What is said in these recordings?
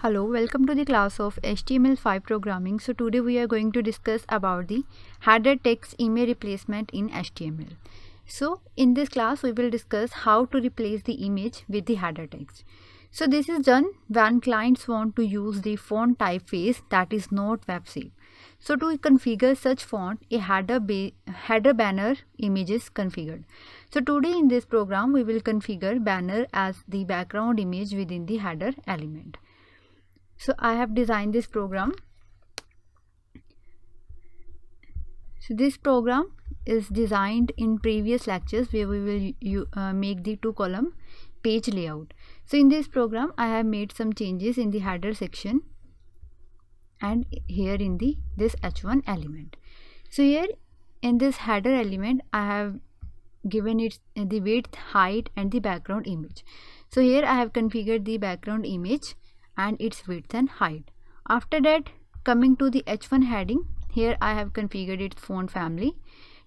Hello, welcome to the class of HTML5 programming. So today we are going to discuss about the header text image replacement in HTML. So in this class we will discuss how to replace the image with the header text. So this is done when clients want to use the font typeface that is not web safe. So to configure such font, a header banner image is configured. So today in this program we will configure banner as the background image within the header element. So I have designed this program. So this program is designed in previous lectures where we will make the two column page layout. So in this program I have made some changes in the header section and here in this h1 element. So here in this header element I have given it the width, height and the background image. So here I have configured the background image and its width and height. After that, coming to the h1 heading, here I have configured its font family,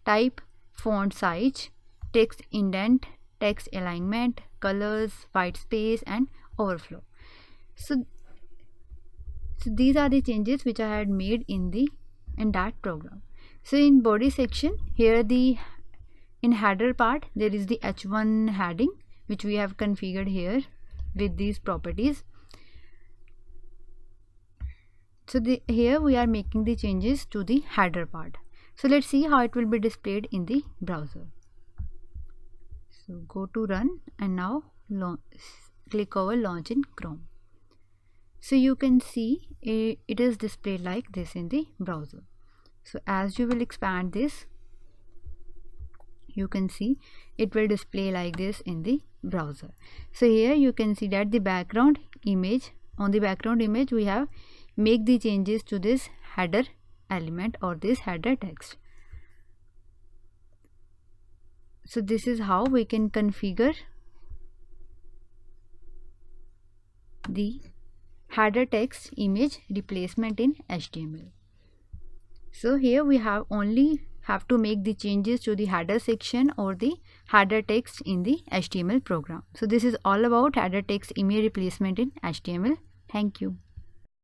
type, font size, text indent, text alignment, colors, white space and overflow. So these are the changes which I had made in that program. So in body section, here in header part there is the h1 heading which we have configured here with these properties. So here we are making the changes to the header part. So let's see how it will be displayed in the browser. So go to run and now click over launch in Chrome. So you can see it is displayed like this in the browser. So as you will expand this, you can see it will display like this in the browser. So here you can see that the background image, on the background image we have make the changes to this header element or this header text. So this is how we can configure the header text image replacement in HTML. So here we have to make the changes to the header section or the header text in the HTML program. So this is all about header text image replacement in HTML. Thank you.